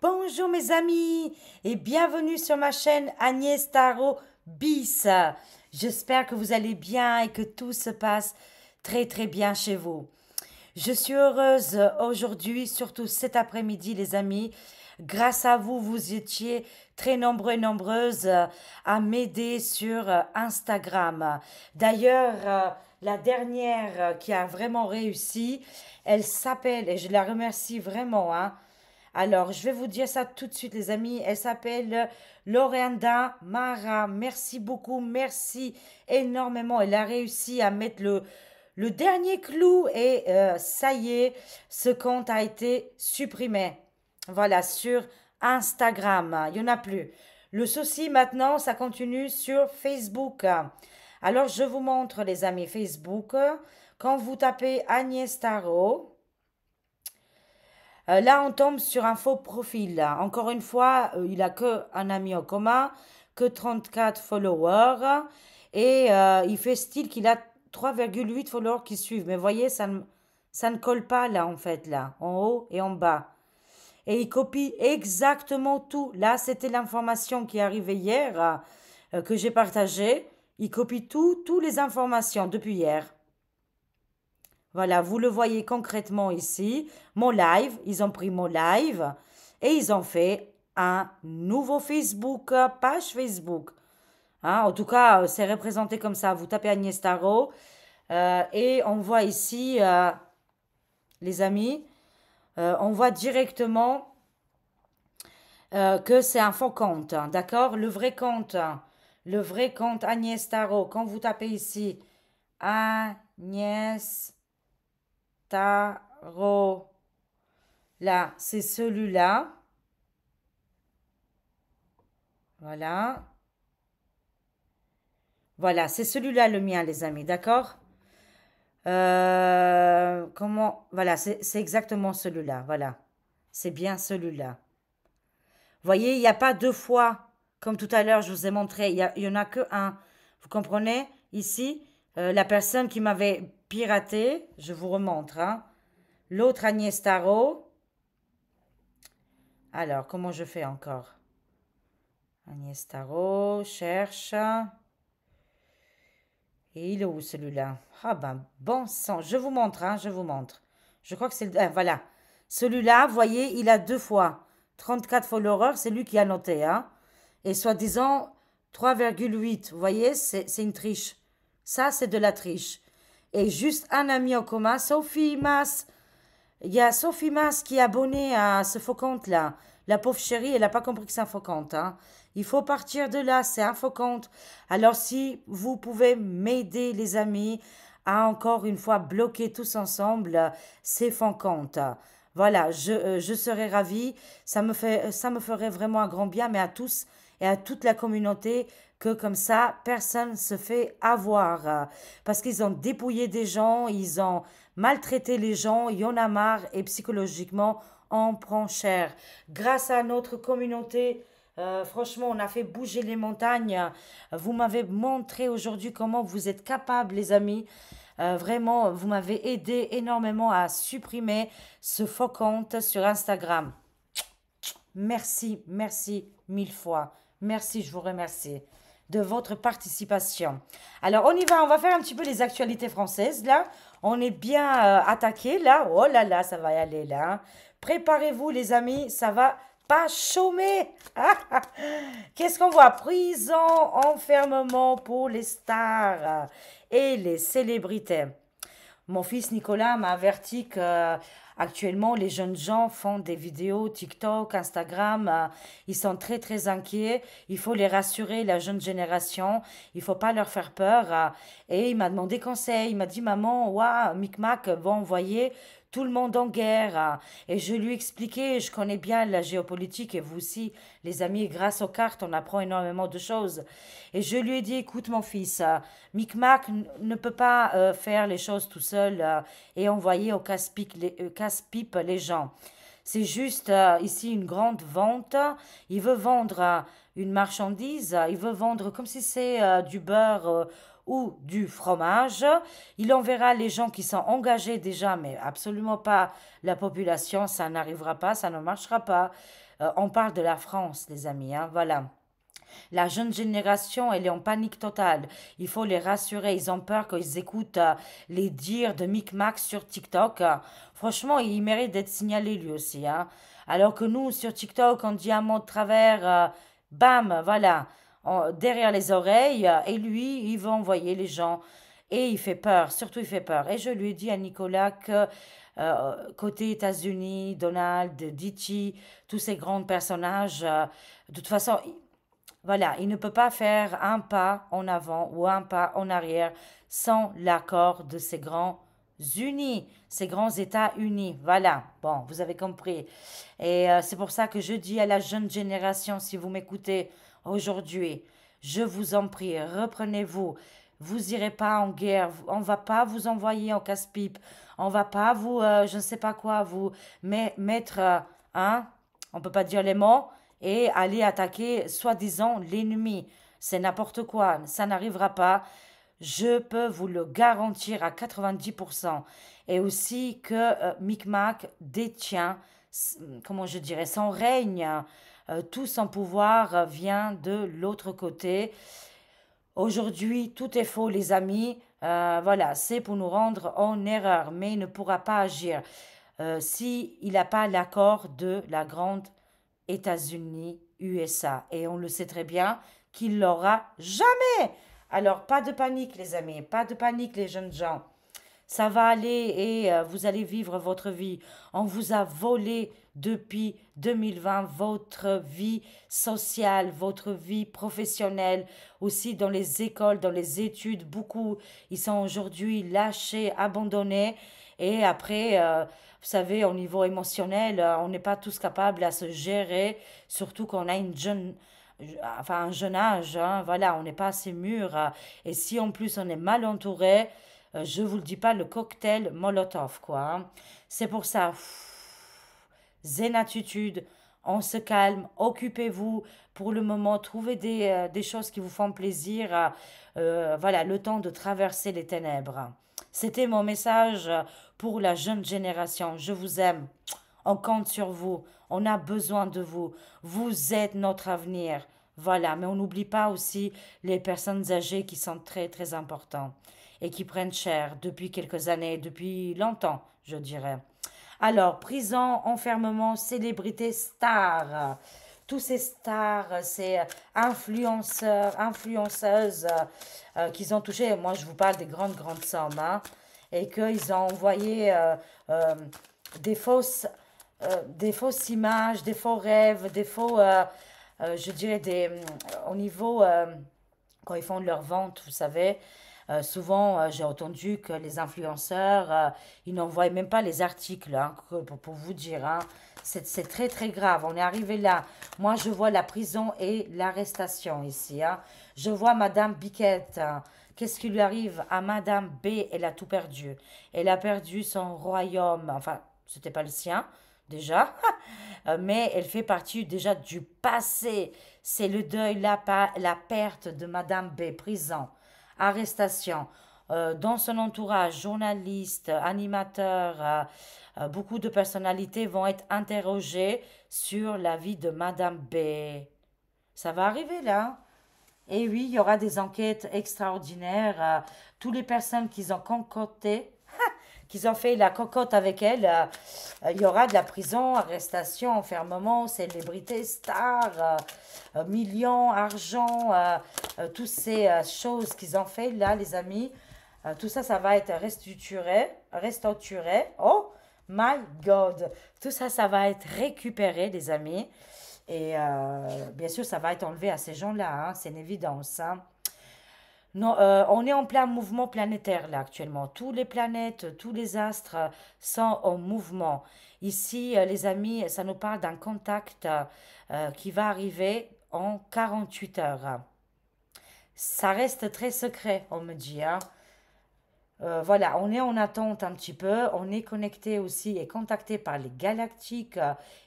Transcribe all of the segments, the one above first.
Bonjour mes amis et bienvenue sur ma chaîne Agnès Tarot Bis. J'espère que vous allez bien et que tout se passe très très bien chez vous. Je suis heureuse aujourd'hui, surtout cet après-midi les amis. Grâce à vous, vous étiez très nombreux et nombreuses à m'aider sur Instagram. D'ailleurs, la dernière qui a vraiment réussi, elle s'appelle, et je la remercie vraiment, hein, alors, je vais vous dire ça tout de suite, les amis. Elle s'appelle Lorenda Mara. Merci beaucoup, merci énormément. Elle a réussi à mettre le dernier clou et ça y est, ce compte a été supprimé. Voilà, sur Instagram. Il n'y en a plus. Le souci maintenant, ça continue sur Facebook. Alors, je vous montre, les amis, Facebook. Quand vous tapez Agnès Tarot, là, on tombe sur un faux profil. Là. Encore une fois, il a que un ami en commun, que 34 followers, et il fait style qu'il a 3,8 followers qui suivent. Mais voyez, ça ne colle pas là, en fait, là, en haut et en bas. Et il copie exactement tout. Là, c'était l'information qui est arrivée hier, que j'ai partagée. Il copie toutes les informations depuis hier. Voilà, vous le voyez concrètement ici. Mon live, ils ont pris mon live et ils ont fait un nouveau Facebook, page Facebook. Hein, en tout cas, c'est représenté comme ça. Vous tapez Agnès Tarot et on voit ici, les amis, on voit directement que c'est un faux compte. D'accord? Le vrai compte Agnès Tarot, quand vous tapez ici Agnès Tarot. Là, c'est celui-là. Voilà. Voilà, c'est celui-là le mien, les amis, d'accord? Comment? Voilà, c'est exactement celui-là. Voilà. C'est bien celui-là. Vous voyez, il n'y a pas deux fois, comme tout à l'heure, je vous ai montré. Il y en a que un. Vous comprenez? Ici, la personne qui m'avait piraté, je vous remontre, hein. L'autre Agnès Tarot. Alors, comment je fais encore? Agnès Tarot, cherche. Et il est où celui-là? Ah ben, bon sang, je vous montre, hein, je vous montre. Je crois que c'est voilà. Celui-là, vous voyez, il a deux fois 34 followers, c'est lui qui a noté, hein. Et soi-disant 3,8, vous voyez, c'est une triche. Ça, c'est de la triche. Et juste un ami en commun, Sophie Mas. Il y a Sophie Mas qui est abonnée à ce faux compte-là. La pauvre chérie, elle n'a pas compris que c'est un faux compte, hein. Il faut partir de là, c'est un faux compte. Alors si vous pouvez m'aider, les amis, à encore une fois bloquer tous ensemble ces faux comptes. Voilà, je serais ravie. Ça me ferait vraiment un grand bien, mais à tous et à toute la communauté, que comme ça, personne se fait avoir. Parce qu'ils ont dépouillé des gens, ils ont maltraité les gens, il y en a marre et psychologiquement, on prend cher. Grâce à notre communauté, franchement, on a fait bouger les montagnes. Vous m'avez montré aujourd'hui comment vous êtes capables, les amis. Vraiment, vous m'avez aidé énormément à supprimer ce faux compte sur Instagram. Merci, merci mille fois. Merci, je vous remercie de votre participation. Alors, on y va, on va faire un petit peu les actualités françaises, là. On est bien attaqué, là. Oh là là, ça va y aller, là. Hein. Préparez-vous, les amis, ça va pas chômer. Qu'est-ce qu'on voit? Prison, enfermement pour les stars et les célébrités. Mon fils Nicolas m'a averti que actuellement les jeunes gens font des vidéos TikTok, Instagram, ils sont très très inquiets. Il faut les rassurer, la jeune génération. Il faut pas leur faire peur. Et il m'a demandé conseil. Il m'a dit maman, ouah, Micmac vont envoyer tout le monde en guerre. Et je lui ai expliqué, je connais bien la géopolitique et vous aussi, les amis, grâce aux cartes, on apprend énormément de choses. Et je lui ai dit, écoute mon fils, Micmac ne peut pas faire les choses tout seul et envoyer au casse-pipe les gens. C'est juste ici une grande vente. Il veut vendre une marchandise. Il veut vendre comme si c'est du beurre ou du fromage. Il enverra les gens qui sont engagés déjà, mais absolument pas la population. Ça n'arrivera pas, ça ne marchera pas. On parle de la France, les amis, hein, voilà. La jeune génération, elle est en panique totale. Il faut les rassurer. Ils ont peur qu'ils écoutent les dires de Micmac sur TikTok. Franchement, il mérite d'être signalé lui aussi, hein. Alors que nous, sur TikTok, on dit un mot de travers, bam, voilà, derrière les oreilles. Et lui, il veut envoyer les gens. Et il fait peur, surtout il fait peur. Et je lui ai dit à Nicolas que côté États-Unis, Donald, Ditchy, tous ces grands personnages, de toute façon, voilà, il ne peut pas faire un pas en avant ou un pas en arrière sans l'accord de ces grands unis, ces grands États unis. Voilà, bon, vous avez compris. Et c'est pour ça que je dis à la jeune génération, si vous m'écoutez aujourd'hui, je vous en prie, reprenez-vous. Vous irez pas en guerre, on va pas vous envoyer en casse-pipe, on va pas vous, je ne sais pas quoi, vous mettre, hein, on peut pas dire les mots, et aller attaquer soi-disant l'ennemi. C'est n'importe quoi, ça n'arrivera pas. Je peux vous le garantir à 90%. Et aussi que Micmac détient, comment je dirais, son règne, tout son pouvoir vient de l'autre côté. Aujourd'hui, tout est faux, les amis. Voilà, c'est pour nous rendre en erreur, mais il ne pourra pas agir si il n'a pas l'accord de la grande États-Unis, USA. Et on le sait très bien qu'il l'aura jamais. Alors, pas de panique, les amis, pas de panique, les jeunes gens. Ça va aller et vous allez vivre votre vie. On vous a volé depuis 2020 votre vie sociale, votre vie professionnelle, aussi dans les écoles, dans les études. Beaucoup, ils sont aujourd'hui lâchés, abandonnés. Et après, vous savez, au niveau émotionnel, on n'est pas tous capables à se gérer, surtout qu'on a enfin, un jeune âge, hein, voilà, on n'est pas assez mûr. Et si en plus on est mal entouré, je vous le dis pas, le cocktail Molotov, quoi, hein. C'est pour ça, zen attitude, on se calme, occupez-vous pour le moment, trouvez des choses qui vous font plaisir, voilà, le temps de traverser les ténèbres. C'était mon message pour la jeune génération. Je vous aime. On compte sur vous. On a besoin de vous. Vous êtes notre avenir. Voilà, mais on n'oublie pas aussi les personnes âgées qui sont très très importantes et qui prennent cher depuis quelques années, depuis longtemps, je dirais. Alors, prison, enfermement, célébrité, stars. Tous ces stars, ces influenceurs, influenceuses qu'ils ont touché, moi je vous parle des grandes, grandes sommes, hein, et qu'ils ont envoyé euh, des des fausses images, des faux rêves, des faux, je dirais, au niveau, quand ils font de leur vente, vous savez, souvent j'ai entendu que les influenceurs, ils n'envoient même pas les articles, hein, pour vous dire, hein. C'est très très grave, on est arrivé là. Moi je vois la prison et l'arrestation ici, hein. Je vois Madame Biquette, hein. Qu'est-ce qui lui arrive à Madame B? Elle a tout perdu. Elle a perdu son royaume, enfin, c'était pas le sien, déjà, mais elle fait partie déjà du passé. C'est le deuil, la perte de Madame B, prison, arrestation. Dans son entourage, journalistes, animateurs, beaucoup de personnalités vont être interrogées sur la vie de Madame B. Ça va arriver là. Et oui, il y aura des enquêtes extraordinaires. Toutes les personnes qui ont concocté, qu'ils ont fait la cocotte avec elle, il y aura de la prison, arrestation, enfermement, célébrité, stars, millions, argent, toutes ces choses qu'ils ont fait là, les amis. Tout ça, ça va être restructuré, restructuré. Oh my God! Tout ça, ça va être récupéré, les amis. Et bien sûr, ça va être enlevé à ces gens-là, hein, c'est une évidence, hein. Non, on est en plein mouvement planétaire là actuellement. Toutes les planètes, tous les astres sont en mouvement. Ici, les amis, ça nous parle d'un contact qui va arriver en 48 heures. Ça reste très secret, on me dit, hein. Voilà, on est en attente un petit peu, on est connecté aussi et contacté par les galactiques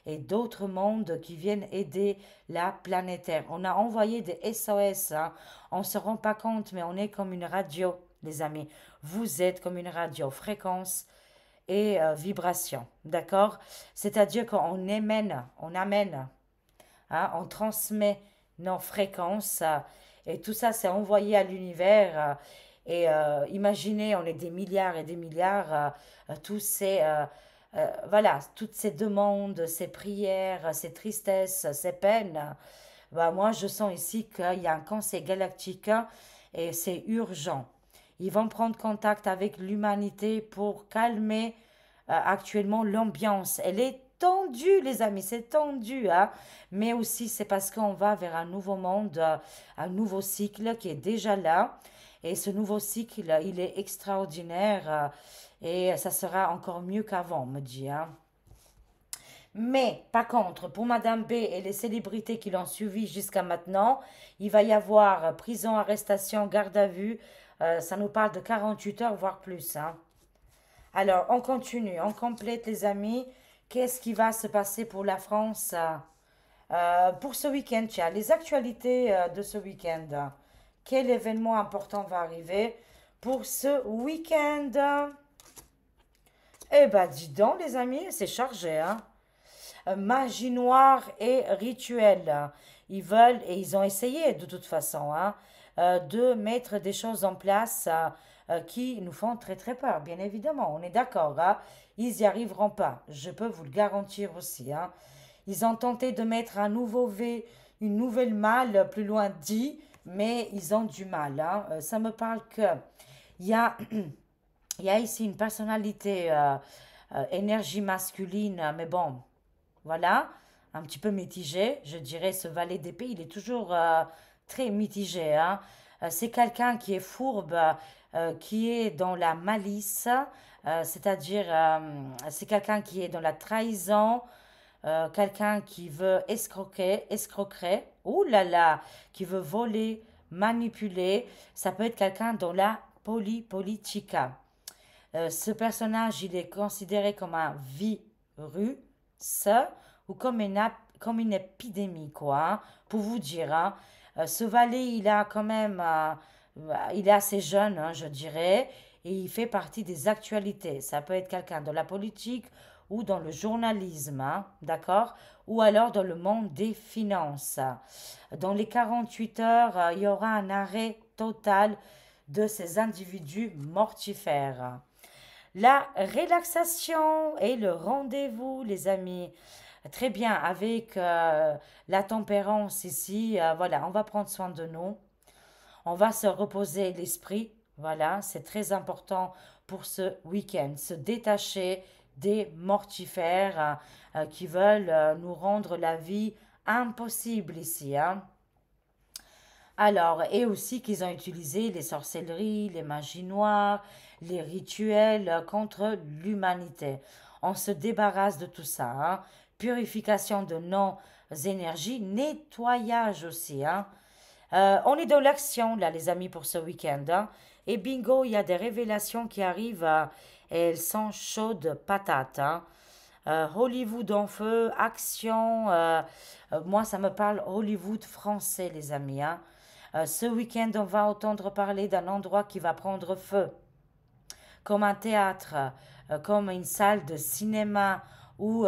et d'autres mondes qui viennent aider la planète Terre. On a envoyé des SOS, hein. On ne se rend pas compte, mais on est comme une radio, les amis. Vous êtes comme une radio, fréquence et vibration, d'accord? C'est-à-dire qu'on émène, on amène, hein, on transmet nos fréquences et tout ça c'est envoyé à l'univers. Et imaginez, on est des milliards et des milliards, tous ces, voilà, toutes ces demandes, ces prières, ces tristesses, ces peines. Bah, moi, je sens ici qu'il y a un conseil galactique hein, et c'est urgent. Ils vont prendre contact avec l'humanité pour calmer actuellement l'ambiance. Elle est tendue, les amis, c'est tendu, hein. Mais aussi, c'est parce qu'on va vers un nouveau monde, un nouveau cycle qui est déjà là. Et ce nouveau cycle, il est extraordinaire et ça sera encore mieux qu'avant, me dit, hein. Mais, par contre, pour Madame B et les célébrités qui l'ont suivi jusqu'à maintenant, il va y avoir prison, arrestation, garde à vue. Ça nous parle de 48 heures, voire plus, hein. Alors, on continue, on complète, les amis. Qu'est-ce qui va se passer pour la France pour ce week-end? Tiens, les actualités de ce week-end. Quel événement important va arriver pour ce week-end? Eh ben, dis donc, les amis, c'est chargé, hein? Magie noire et rituel. Ils veulent, et ils ont essayé de toute façon, hein, de mettre des choses en place qui nous font très très peur, bien évidemment, on est d'accord, hein. Ils n'y arriveront pas, je peux vous le garantir aussi, hein. Ils ont tenté de mettre un nouveau V, une nouvelle malle, plus loin dit, mais ils ont du mal, hein. Ça me parle que il y a, il y a ici une personnalité, énergie masculine, mais bon, voilà, un petit peu mitigé. Je dirais ce valet d'épée, il est toujours très mitigé, hein. C'est quelqu'un qui est fourbe, qui est dans la malice, c'est-à-dire c'est quelqu'un qui est dans la trahison, quelqu'un qui veut escroquer, ouh là là, qui veut voler, manipuler. Ça peut être quelqu'un dans la politica. Ce personnage, il est considéré comme un virus ou comme une épidémie, quoi, hein, pour vous dire, hein. Ce valet, il a quand même, il est assez jeune, hein, je dirais, et il fait partie des actualités. Ça peut être quelqu'un dans la politique ou dans le journalisme, hein, d'accord? Ou alors dans le monde des finances. Dans les 48 heures, il y aura un arrêt total de ces individus mortifères. La relaxation et le rendez-vous, les amis. Très bien, avec la tempérance ici, voilà, on va prendre soin de nous. On va se reposer l'esprit. Voilà, c'est très important pour ce week-end. Se détacher des mortifères qui veulent nous rendre la vie impossible ici, hein. Alors, et aussi qu'ils ont utilisé les sorcelleries, les magies noires, les rituels contre l'humanité. On se débarrasse de tout ça, hein. Purification de nos énergies, nettoyage aussi, hein. On est dans l'action, là, les amis, pour ce week-end, hein. Et bingo, il y a des révélations qui arrivent et elles sont chaudes patates, hein. Hollywood en feu, action. Moi, ça me parle Hollywood français, les amis, hein. Ce week-end, on va entendre parler d'un endroit qui va prendre feu, comme un théâtre, comme une salle de cinéma ou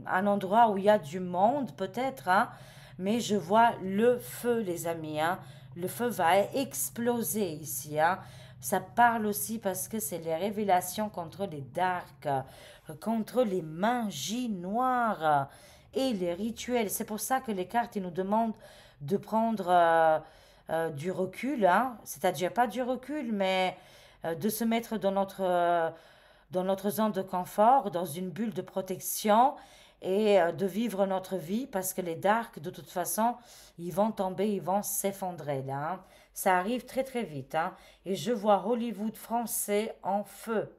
un endroit où il y a du monde, peut-être, hein. Mais je vois le feu, les amis, hein. Le feu va exploser ici, hein. Ça parle aussi parce que c'est les révélations contre les darks, contre les magies noires et les rituels. C'est pour ça que les cartes, ils nous demandent de prendre du recul, hein. C'est-à-dire pas du recul, mais de se mettre dans notre zone de confort, dans une bulle de protection et de vivre notre vie parce que les darks, de toute façon, ils vont tomber, ils vont s'effondrer là, hein. Ça arrive très très vite, hein. Et je vois Hollywood français en feu.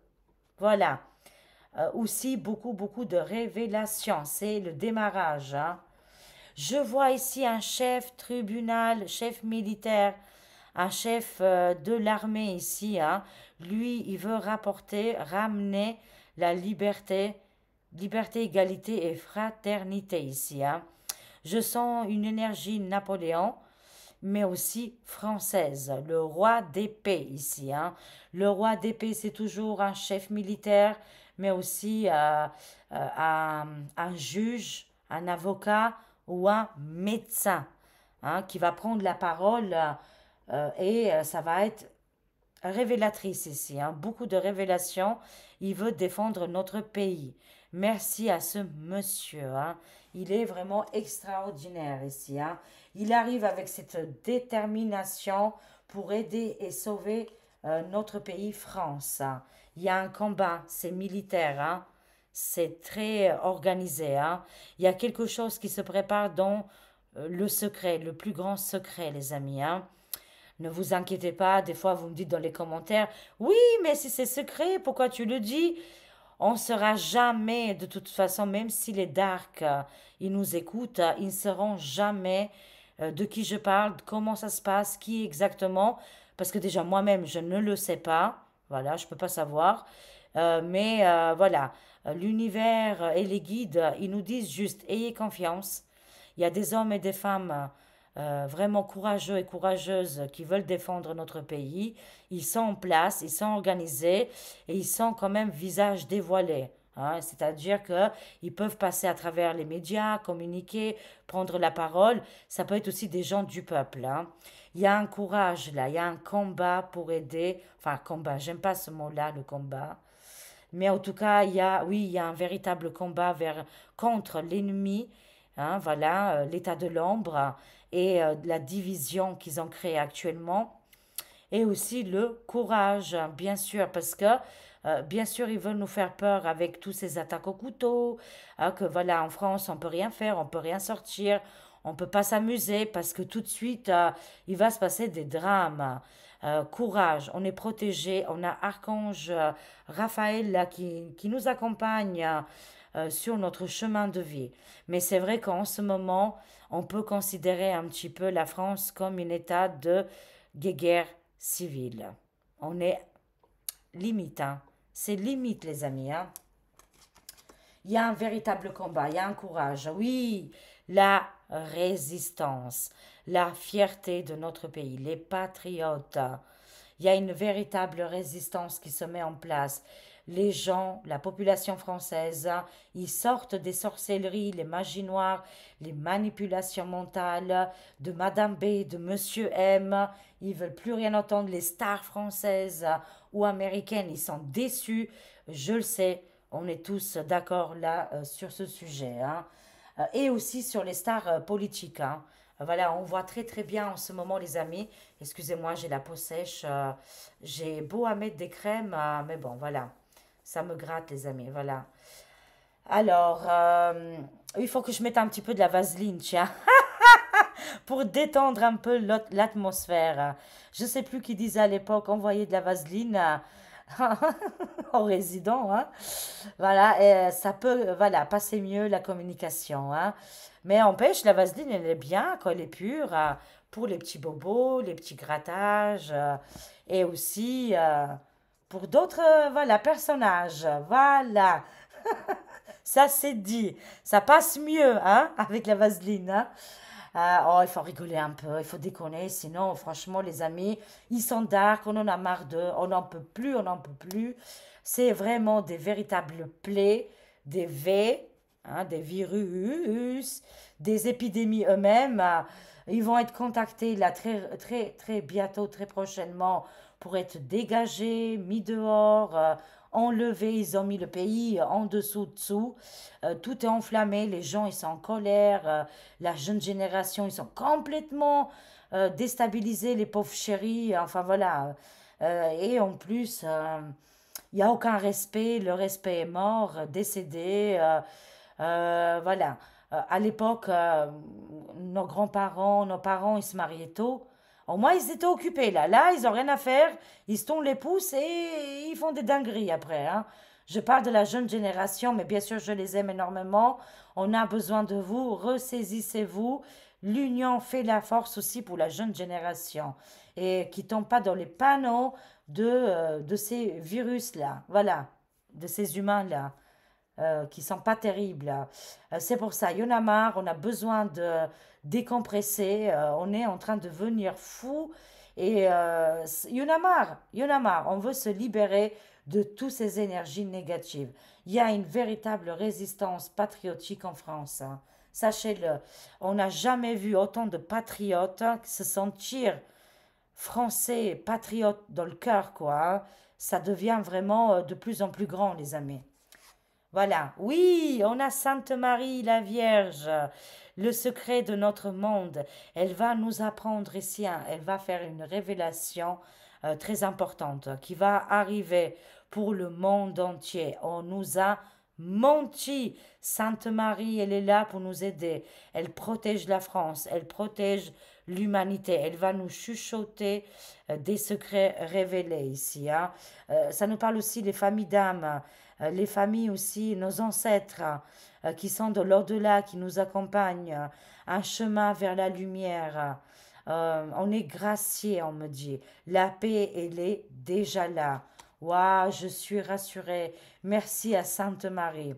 Voilà. Aussi beaucoup beaucoup de révélations. C'est le démarrage, hein. Je vois ici un chef tribunal, chef militaire, un chef de l'armée ici, hein. Lui, il veut ramener la liberté, égalité et fraternité ici, hein. Je sens une énergie Napoléon, mais aussi française. Le roi d'épée ici, hein. Le roi d'épée, c'est toujours un chef militaire, mais aussi un juge, un avocat ou un médecin, hein, qui va prendre la parole et ça va être révélatrice ici, hein, beaucoup de révélations. Il veut défendre notre pays. Merci à ce monsieur, hein. Il est vraiment extraordinaire ici, hein. Il arrive avec cette détermination pour aider et sauver notre pays, France, hein. Il y a un combat, c'est militaire, hein. C'est très organisé, hein. Il y a quelque chose qui se prépare dans le secret, le plus grand secret, les amis, hein. Ne vous inquiétez pas, des fois vous me dites dans les commentaires, oui, mais si c'est secret, pourquoi tu le dis? On ne saura jamais, de toute façon, même si les darks, ils nous écoutent, ils ne sauront jamais de qui je parle, comment ça se passe, qui exactement, parce que déjà moi-même, je ne le sais pas, voilà, je ne peux pas savoir. Mais voilà, l'univers et les guides, ils nous disent juste, ayez confiance. Il y a des hommes et des femmes vraiment courageux et courageuses qui veulent défendre notre pays. Ils sont en place, ils sont organisés et ils sont quand même visage dévoilé, hein. C'est-à-dire qu'ils peuvent passer à travers les médias, communiquer, prendre la parole. Ça peut être aussi des gens du peuple, hein. Il y a un courage là, il y a un combat pour aider. Enfin, combat, j'aime pas ce mot-là, le combat. Mais en tout cas, oui, il y a un véritable combat contre l'ennemi, hein, voilà, l'état de l'ombre et la division qu'ils ont créée actuellement. Et aussi le courage, bien sûr, parce que, bien sûr, ils veulent nous faire peur avec tous ces attaques au couteau, hein, que voilà, en France, on peut rien faire, on peut rien sortir, on peut pas s'amuser, parce que tout de suite, il va se passer des drames. Courage, on est protégé, on a Archange Raphaël là qui nous accompagne sur notre chemin de vie. Mais c'est vrai qu'en ce moment, on peut considérer un petit peu la France comme un état de guerre civile. On est limite, hein. C'est limite, les amis, hein. Il y a un véritable combat, il y a un courage. Oui, la résistance, la fierté de notre pays, les patriotes. Il y a une véritable résistance qui se met en place. Les gens, la population française, ils sortent des sorcelleries, les magies noires, les manipulations mentales de Madame B, de Monsieur M. Ils veulent plus rien entendre. Les stars françaises ou américaines, ils sont déçus. Je le sais, on est tous d'accord là sur ce sujet, hein. Et aussi sur les stars politiques, hein. Voilà, on voit très très bien en ce moment, les amis. Excusez-moi, j'ai la peau sèche. J'ai beau à mettre des crèmes, mais bon, voilà. Ça me gratte, les amis, voilà. Alors, il faut que je mette un petit peu de la vaseline, tiens, pour détendre un peu l'atmosphère. Je sais plus qui disait à l'époque, envoyer de la vaseline aux résidents, hein. Voilà, et ça peut, voilà, passer mieux la communication, hein. Mais empêche, la vaseline, elle est bien quand elle est pure, pour les petits bobos, les petits grattages, et aussi pour d'autres, voilà, personnages. Voilà, ça c'est dit. Ça passe mieux, hein, avec la vaseline, hein. Oh, il faut rigoler un peu, il faut déconner, sinon, franchement, les amis, ils sont dark, on en a marre d'eux, on n'en peut plus, on n'en peut plus. C'est vraiment des véritables plaies, des V, hein, des virus, des épidémies eux-mêmes. Ils vont être contactés là très, très, très bientôt, très prochainement, pour être dégagés, mis dehors, enlevés. Ils ont mis le pays en dessous. Tout est enflammé, les gens ils sont en colère, la jeune génération ils sont complètement déstabilisés, les pauvres chéris, enfin voilà. Et en plus, il n'y a aucun respect, le respect est mort, décédé. Voilà. À l'époque, nos grands-parents, nos parents, ils se mariaient tôt. Au moins, ils étaient occupés là. Là, ils n'ont rien à faire. Ils se tournent les pouces et ils font des dingueries après, hein. Je parle de la jeune génération, mais bien sûr, je les aime énormément. On a besoin de vous. Ressaisissez-vous. L'union fait la force aussi pour la jeune génération et qui ne tombe pas dans les panneaux de ces virus-là, voilà, de ces humains-là qui sont pas terribles. C'est pour ça, il y en a marre, on a besoin de décompresser, on est en train de devenir fou et il y en a marre, il y en a marre. On veut se libérer de toutes ces énergies négatives. Il y a une véritable résistance patriotique en France, hein. Sachez-le, on n'a jamais vu autant de patriotes se sentir français, patriotes dans le cœur, quoi, hein. Ça devient vraiment de plus en plus grand, les amis. Voilà. Oui, on a Sainte Marie, la Vierge, le secret de notre monde. Elle va nous apprendre ici, hein, elle va faire une révélation très importante qui va arriver pour le monde entier. On nous a menti. Sainte Marie, elle est là pour nous aider. Elle protège la France, elle protège l'humanité. Elle va nous chuchoter des secrets révélés ici, hein. Ça nous parle aussi des familles d'âmes, les familles aussi, nos ancêtres qui sont de l'au-delà, qui nous accompagnent, un chemin vers la lumière. On est gracié, on me dit. La paix, elle est déjà là. Waouh, je suis rassurée. Merci à Sainte Marie.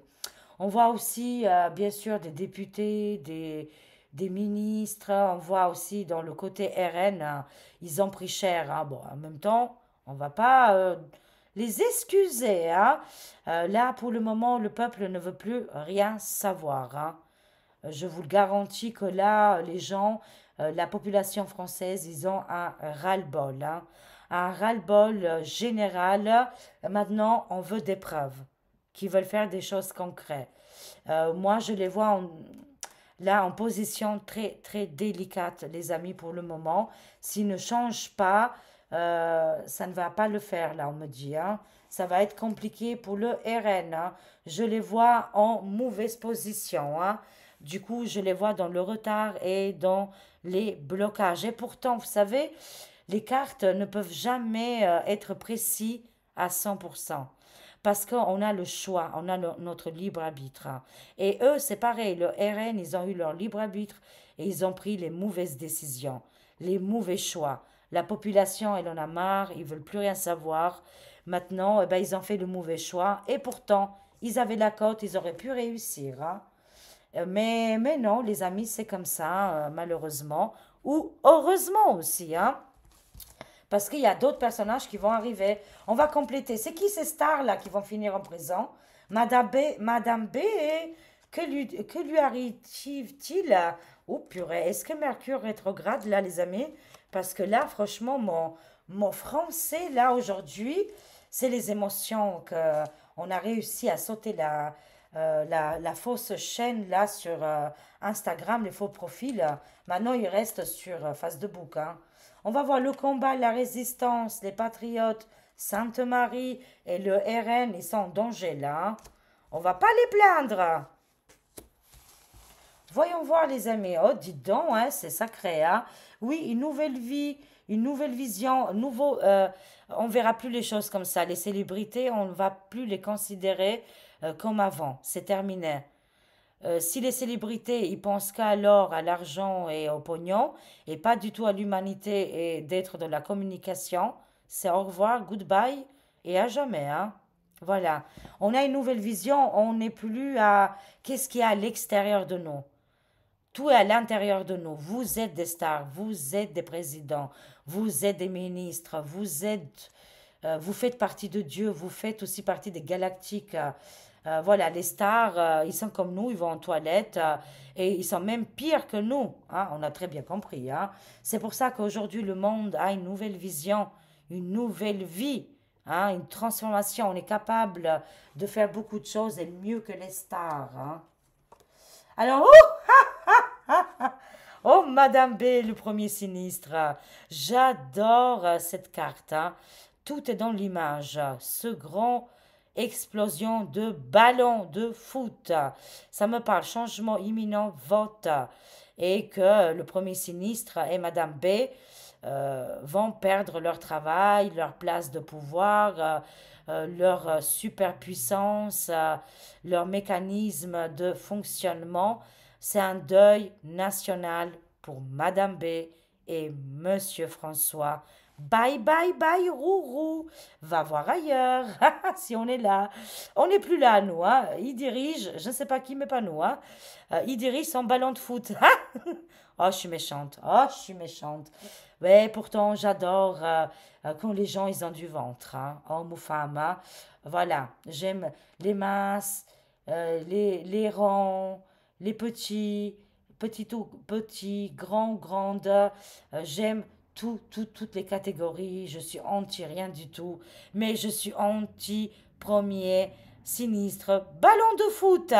On voit aussi, bien sûr, des députés, des ministres. On voit aussi dans le côté RN, ils ont pris cher, hein. Bon, en même temps, on va pas les excuser, hein. Là, pour le moment, le peuple ne veut plus rien savoir, hein. Je vous le garantis que là, les gens, la population française, ils ont un ras-le-bol, hein. Un ras-le-bol général. Maintenant, on veut des preuves, qui veulent faire des choses concrètes. Moi, je les vois là en position très, très délicate, les amis, pour le moment. S'ils ne changent pas, ça ne va pas le faire, là, on me dit, hein. Ça va être compliqué pour le RN, hein. Je les vois en mauvaise position, hein. Du coup, je les vois dans le retard et dans les blocages. Et pourtant, vous savez, les cartes ne peuvent jamais être précis à 100%. Parce qu'on a le choix, on a notre libre arbitre, hein. Et eux, c'est pareil, le RN, ils ont eu leur libre arbitre et ils ont pris les mauvaises décisions, les mauvais choix. La population, elle en a marre, ils veulent plus rien savoir. Maintenant, eh ben, ils ont fait le mauvais choix et pourtant, ils avaient la cote, ils auraient pu réussir, hein. Mais non, les amis, c'est comme ça, malheureusement. Ou heureusement aussi, hein. Parce qu'il y a d'autres personnages qui vont arriver. On va compléter. C'est qui ces stars-là qui vont finir en prison? Madame B, que lui arrive-t-il? Oh purée, est-ce que Mercure rétrograde là, les amis? Parce que là, franchement, mon français, là, aujourd'hui, c'est les émotions que on a réussi à sauter la fausse chaîne là sur Instagram, les faux profils. Maintenant, il reste sur Facebook, hein. On va voir le combat, la résistance, les patriotes, Sainte-Marie et le RN, ils sont en danger là, hein. On va pas les plaindre. Voyons voir les amis. Oh, dites donc, hein, c'est sacré, hein. Oui, une nouvelle vie, une nouvelle vision, on verra plus les choses comme ça. Les célébrités, on ne va plus les considérer comme avant. C'est terminé. Si les célébrités, ils pensent qu'à l'or, à l'argent et au pognon, et pas du tout à l'humanité et d'être dans la communication, c'est au revoir, goodbye et à jamais, hein. Voilà. On a une nouvelle vision, on n'est plus à qu'est-ce qu'il y a à l'extérieur de nous. Tout est à l'intérieur de nous. Vous êtes des stars, vous êtes des présidents, vous êtes des ministres, vous faites partie de Dieu, vous faites aussi partie des galactiques. Voilà, les stars, ils sont comme nous, ils vont en toilette et ils sont même pires que nous, hein. On a très bien compris, hein. C'est pour ça qu'aujourd'hui, le monde a une nouvelle vision, une nouvelle vie, hein, une transformation. On est capable de faire beaucoup de choses et mieux que les stars, hein. Alors, oh, Madame B, le premier sinistre. J'adore cette carte, hein. Tout est dans l'image. Ce grand explosion de ballon de foot. Ça me parle changement imminent, vote. Et que le premier sinistre et Madame B vont perdre leur travail, leur place de pouvoir, leur superpuissance, leur mécanisme de fonctionnement. C'est un deuil national pour Madame B et Monsieur François. Bye bye bye Rourou. Va voir ailleurs si on est là. On n'est plus là, nous. Hein. Il dirige, je ne sais pas qui, mais pas nous. Hein. Il dirige son ballon de foot. Oh, je suis méchante. Oh, je suis méchante. Ouais, pourtant, j'adore quand les gens, ils ont du ventre. Hein. Hommes ou femmes. Hein. Voilà. J'aime les minces, les ronds, les petits, petits ou petits, grands, grandes. J'aime toutes les catégories. Je suis anti rien du tout. Mais je suis anti premier sinistre ballon de foot.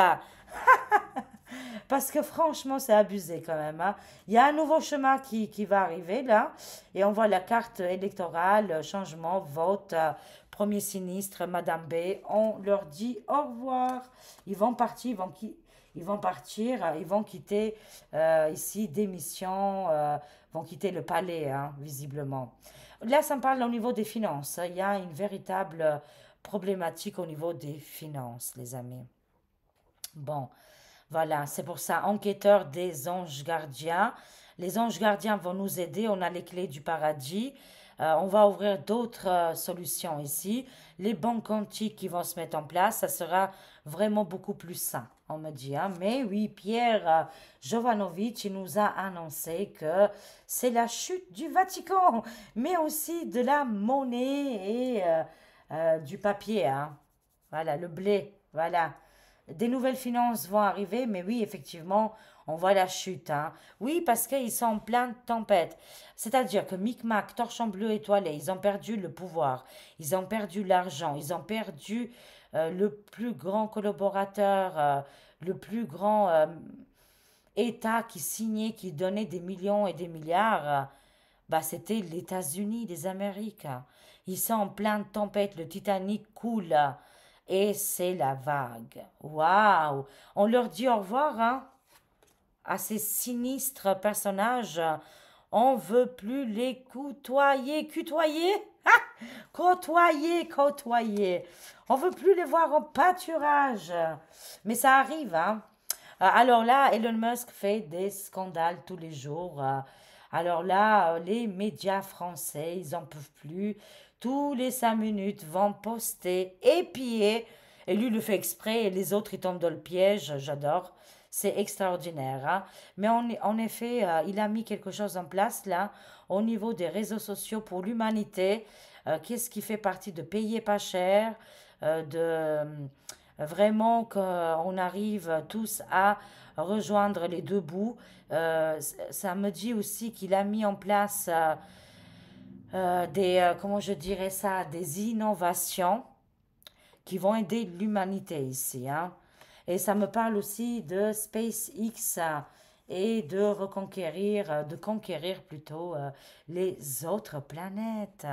Parce que franchement, c'est abusé quand même. Hein. Il y a un nouveau chemin qui va arriver là. Et on voit la carte électorale, changement, vote, premier sinistre, Madame B. On leur dit au revoir. Ils vont partir, ils vont partir, ils vont quitter ici, démission, vont quitter le palais, hein, visiblement. Là, ça me parle au niveau des finances. Il y a une véritable problématique au niveau des finances, les amis. Bon, voilà, c'est pour ça, enquêteur des anges gardiens. Les anges gardiens vont nous aider, on a les clés du paradis. On va ouvrir d'autres solutions ici. Les banques quantiques qui vont se mettre en place, ça sera vraiment beaucoup plus sain, on me dit. Hein. Mais oui, Pierre Jovanovic, il nous a annoncé que c'est la chute du Vatican, mais aussi de la monnaie et du papier. Hein. Voilà, le blé, voilà. Des nouvelles finances vont arriver, mais oui, effectivement, on voit la chute. Hein. Oui, parce qu'ils sont en pleine tempête. C'est-à-dire que Micmac, Torchon Bleu Étoilé, ils ont perdu le pouvoir, ils ont perdu l'argent, ils ont perdu le plus grand collaborateur, le plus grand État qui signait, qui donnait des millions et des milliards. Bah, c'était les États-Unis des Amériques. Ils sont en pleine tempête, le Titanic coule et c'est la vague. Waouh! On leur dit au revoir, hein, à ces sinistres personnages. On veut plus les côtoyer, côtoyer, côtoyer, côtoyer. On veut plus les voir en pâturage. Mais ça arrive, hein. Alors là, Elon Musk fait des scandales tous les jours. Alors là, les médias français, ils en peuvent plus. Tous les 5 minutes vont poster, épier. Et lui, il le fait exprès et les autres, ils tombent dans le piège. J'adore. C'est extraordinaire. Hein. Mais en effet, il a mis quelque chose en place là, au niveau des réseaux sociaux pour l'humanité. Qu'est-ce qui fait partie de payer pas cher, vraiment qu'on arrive tous à rejoindre les deux bouts. Ça me dit aussi qu'il a mis en place comment je dirais ça, des innovations qui vont aider l'humanité ici. Hein. Et ça me parle aussi de SpaceX et de reconquérir, de conquérir plutôt les autres planètes.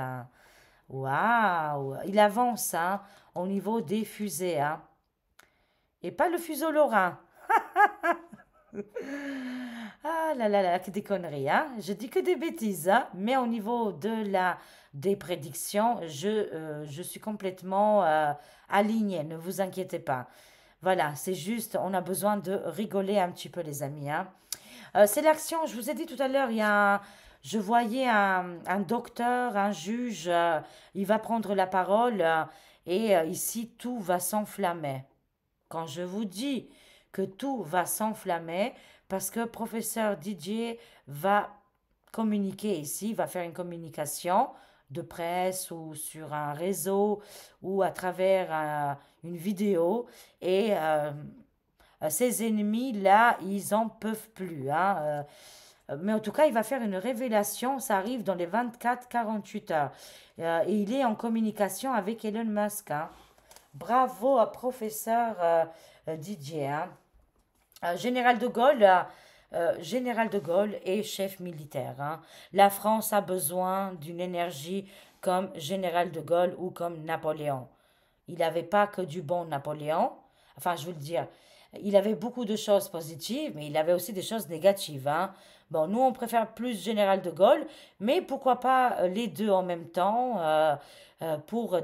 Waouh! Il avance hein, au niveau des fusées. Hein. Et pas le fuseau lorrain. Ah là là là, que des conneries, hein. Je dis que des bêtises, hein. Mais au niveau des prédictions, je suis complètement alignée, ne vous inquiétez pas. Voilà, c'est juste, on a besoin de rigoler un petit peu, les amis, hein. C'est l'action, je vous ai dit tout à l'heure, je voyais un docteur, un juge, il va prendre la parole et ici, tout va s'enflammer. Quand je vous dis que tout va s'enflammer, parce que professeur Didier va communiquer ici, va faire une communication de presse ou sur un réseau ou à travers une vidéo et ses ennemis là, ils en peuvent plus. Hein, mais en tout cas, il va faire une révélation, ça arrive dans les 24-48 heures. Et il est en communication avec Elon Musk. Hein. Bravo à professeur Didier. Hein. Général de Gaulle est chef militaire. Hein. La France a besoin d'une énergie comme Général de Gaulle ou comme Napoléon. Il n'avait pas que du bon Napoléon. Enfin, je veux le dire, il avait beaucoup de choses positives, mais il avait aussi des choses négatives. Hein. Bon, nous, on préfère plus Général de Gaulle, mais pourquoi pas les deux en même temps pour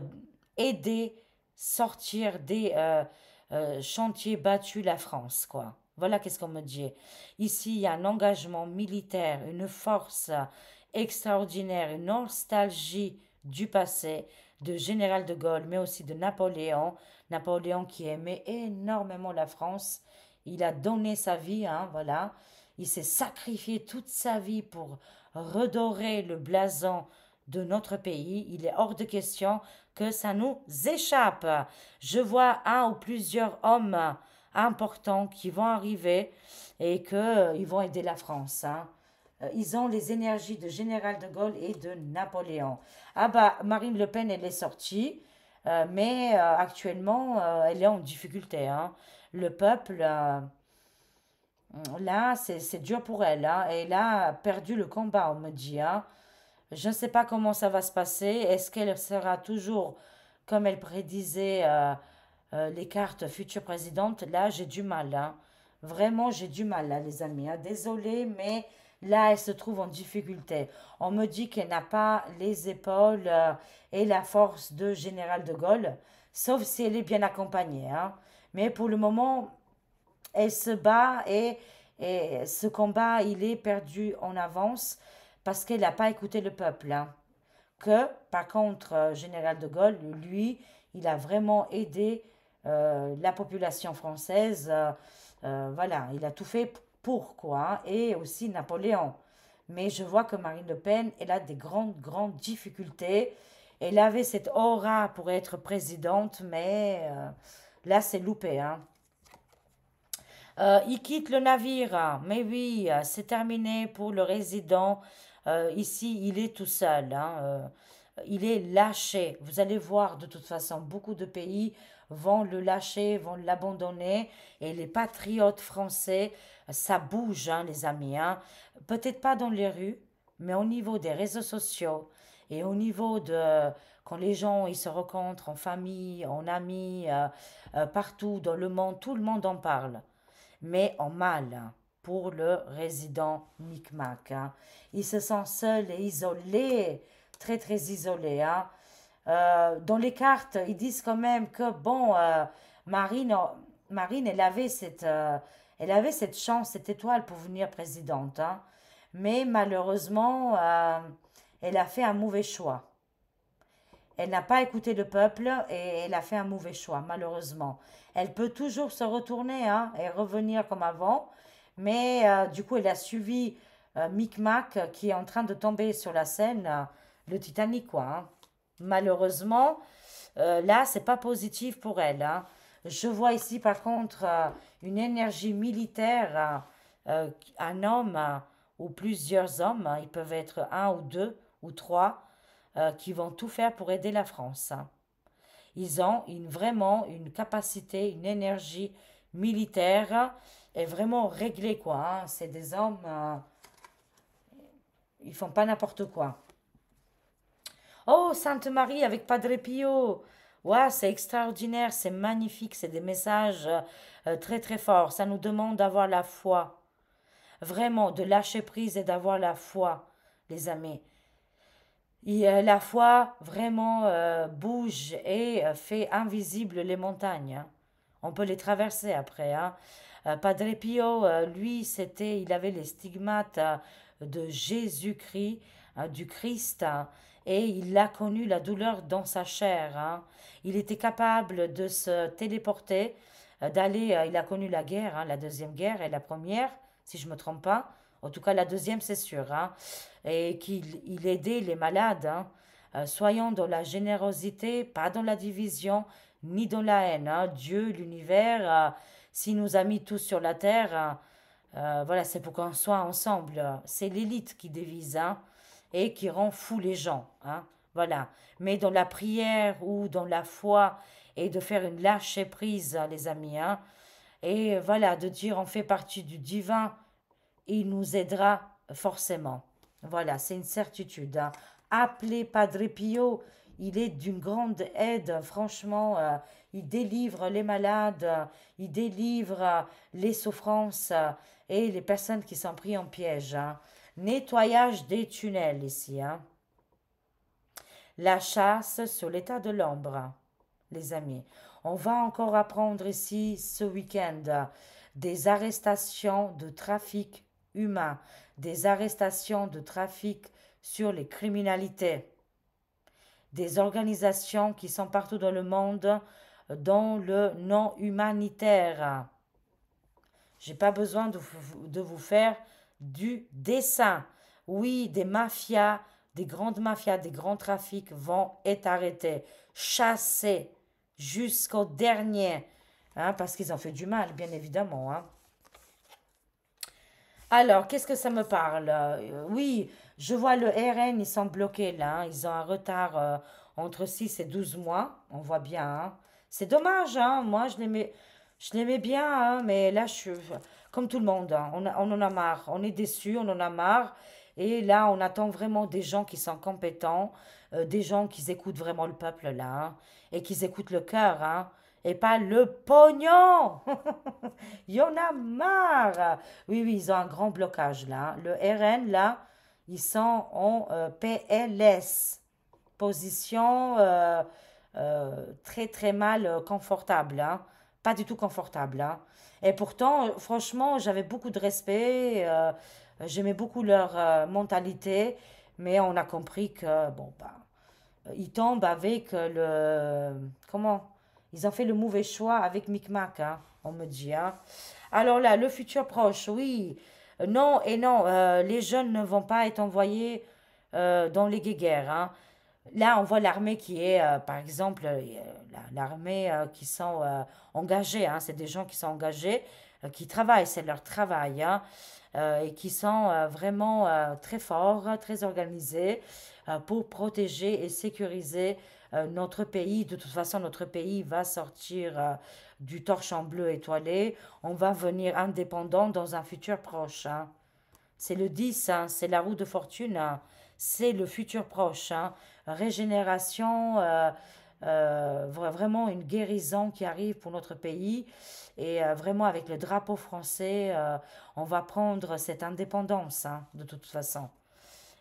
aider sortir des chantiers battus la France, quoi. Voilà qu'est-ce qu'on me dit. Ici, il y a un engagement militaire, une force extraordinaire, une nostalgie du passé, de Général de Gaulle, mais aussi de Napoléon. Napoléon qui aimait énormément la France. Il a donné sa vie, hein, voilà. Il s'est sacrifié toute sa vie pour redorer le blason de notre pays. Il est hors de question que ça nous échappe. Je vois un ou plusieurs hommes importants qui vont arriver et qu'ils vont aider la France, hein. Ils ont les énergies de Général de Gaulle et de Napoléon. Ah bah, Marine Le Pen, elle est sortie, mais actuellement, elle est en difficulté, hein. Le peuple, là, c'est dur pour elle, hein. Elle a perdu le combat, on me dit, hein. Je ne sais pas comment ça va se passer. Est-ce qu'elle sera toujours, comme elle prédisait, les cartes future présidente? Là, j'ai du mal, hein. Vraiment, j'ai du mal, là, les amis, hein. Désolée, mais là, elle se trouve en difficulté. On me dit qu'elle n'a pas les épaules et la force de Général de Gaulle, sauf si elle est bien accompagnée, hein. Mais pour le moment, elle se bat et ce combat, il est perdu en avance parce qu'elle n'a pas écouté le peuple, hein. Que, par contre, Général de Gaulle, lui, il a vraiment aidé la population française. Voilà, il a tout fait pour quoi, hein, et aussi Napoléon. Mais je vois que Marine Le Pen, elle a des grandes, grandes difficultés. Elle avait cette aura pour être présidente, mais là, c'est loupé, hein. Il quitte le navire, hein. Mais oui, c'est terminé pour le résident. Ici, il est tout seul, hein. Il est lâché. Vous allez voir, de toute façon, beaucoup de pays vont le lâcher, vont l'abandonner. Et les patriotes français, ça bouge, hein, les amis, hein. Peut-être pas dans les rues, mais au niveau des réseaux sociaux et au niveau de quand les gens ils se rencontrent en famille, en amis, partout dans le monde, tout le monde en parle mais en mal, hein, pour le résident Micmac, hein. Il se sent seul et isolé, très très isolé, hein. Dans les cartes, ils disent quand même que bon, Marine, Marine, elle avait cette chance, cette étoile pour venir présidente, hein. Mais malheureusement, elle a fait un mauvais choix. Elle n'a pas écouté le peuple et elle a fait un mauvais choix, malheureusement. Elle peut toujours se retourner, hein, et revenir comme avant, mais du coup, elle a suivi Micmac qui est en train de tomber sur la Seine, le Titanic, quoi, hein. Malheureusement, là, c'est pas positif pour elle, hein. Je vois ici, par contre, une énergie militaire, un homme ou plusieurs hommes, hein, ils peuvent être un ou deux ou trois, qui vont tout faire pour aider la France, hein. Ils ont vraiment une capacité, une énergie militaire et vraiment réglée, quoi, hein. C'est des hommes, ils font pas n'importe quoi. Oh, Sainte Marie avec Padre Pio. Ouais, c'est extraordinaire, c'est magnifique, c'est des messages très très forts. Ça nous demande d'avoir la foi, vraiment, de lâcher prise et d'avoir la foi, les amis. La foi vraiment bouge et fait invisible les montagnes, hein. On peut les traverser après, hein. Padre Pio, lui, il avait les stigmates de Jésus-Christ, du Christ, hein, et il a connu la douleur dans sa chair, hein. Il était capable de se téléporter, d'aller, il a connu la guerre, hein, la deuxième guerre et la première, si je me trompe pas. En tout cas, la deuxième, c'est sûr, hein, et qu'il aidait les malades, hein. Soyons dans la générosité, pas dans la division, ni dans la haine, hein. Dieu, l'univers, s'il nous a mis tous sur la terre, voilà, c'est pour qu'on soit ensemble. C'est l'élite qui divise, hein, et qui rend fou les gens, hein. Voilà. Mais dans la prière ou dans la foi et de faire une lâcher prise, hein, les amis, hein, et voilà, de dire on fait partie du divin, il nous aidera forcément. Voilà, c'est une certitude, hein. Appelez Padre Pio, il est d'une grande aide, franchement. Il délivre les malades, il délivre les souffrances et les personnes qui sont prises en piège, hein. Nettoyage des tunnels ici, hein. La chasse sur l'état de l'ombre, les amis. On va encore apprendre ici ce week-end des arrestations de trafic humain, des arrestations de trafic sur les criminalités, des organisations qui sont partout dans le monde dans le non humanitaire. J'ai pas besoin de vous faire du dessin. Oui, des mafias, des grandes mafias, des grands trafics vont être arrêtés, chassés jusqu'au dernier, hein, parce qu'ils ont fait du mal, bien évidemment, hein. Alors, qu'est-ce que ça me parle? Oui, je vois le RN, ils sont bloqués là, hein. Ils ont un retard entre 6 et 12 mois, on voit bien, hein. C'est dommage, hein. Moi, je l'aimais bien, hein, mais là, je suis comme tout le monde, hein. On en a marre, on est déçus, on en a marre. Et là, on attend vraiment des gens qui sont compétents, des gens qui écoutent vraiment le peuple là, hein, et qui écoutent le cœur, hein, et pas le pognon. Il y en a marre. Oui, oui, ils ont un grand blocage là, hein. Le RN là, ils sont en PLS, position très très mal confortable, hein. Pas du tout confortable, hein. Et pourtant, franchement, j'avais beaucoup de respect, j'aimais beaucoup leur mentalité, mais on a compris que, bon, bah, ils tombent avec Comment? Ils ont fait le mauvais choix avec Micmac, hein, on me dit, hein. Alors là, le futur proche, oui. Non et non, les jeunes ne vont pas être envoyés dans les guerres, hein. Là, on voit l'armée qui est, par exemple, l'armée qui sont engagés, hein, c'est des gens qui sont engagés, qui travaillent, c'est leur travail, hein, et qui sont vraiment très forts, très organisés pour protéger et sécuriser notre pays. De toute façon, notre pays va sortir du torchon bleu étoilé. On va venir indépendant dans un futur proche, hein. C'est le 10, hein, c'est la roue de fortune, hein, c'est le futur proche, hein. Régénération, vraiment une guérison qui arrive pour notre pays. Et vraiment avec le drapeau français, on va prendre cette indépendance, hein, de toute façon.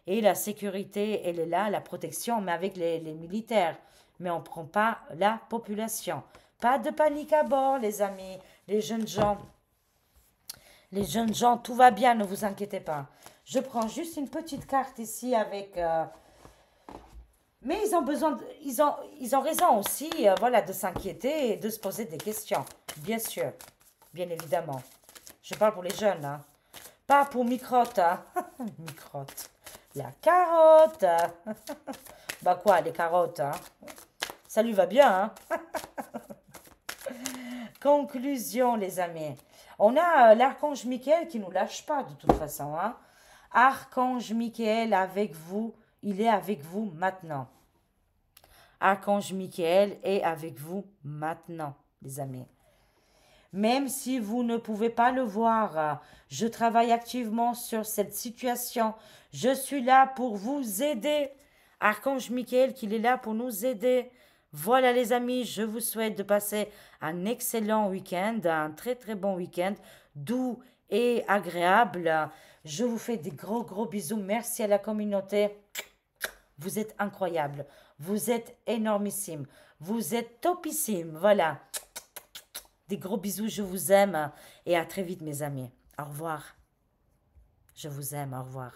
Et la sécurité, elle est là, la protection, mais avec les militaires. Mais on ne prend pas la population. Pas de panique à bord, les amis, les jeunes gens. Les jeunes gens, tout va bien, ne vous inquiétez pas. Je prends juste une petite carte ici avec... mais ils ont besoin, ils ont raison aussi, voilà, de s'inquiéter et de se poser des questions. Bien sûr, bien évidemment. Je parle pour les jeunes, hein. Pas pour Microtte, hein. Microtte. La carotte. Bah quoi, les carottes, hein. Ça lui va bien, hein. Conclusion, les amis. On a l'archange Michael qui nous lâche pas de toute façon, hein. Archange Michael avec vous, il est avec vous maintenant. Archange Michael est avec vous maintenant, les amis. Même si vous ne pouvez pas le voir, je travaille activement sur cette situation. Je suis là pour vous aider. Archange Michael, qu'il est là pour nous aider. Voilà les amis, je vous souhaite de passer un excellent week-end, un très très bon week-end, doux et agréable. Je vous fais des gros gros bisous. Merci à la communauté. Vous êtes incroyable. Vous êtes énormissime. Vous êtes topissime. Voilà. Des gros bisous, je vous aime. Et à très vite mes amis. Au revoir. Je vous aime, au revoir.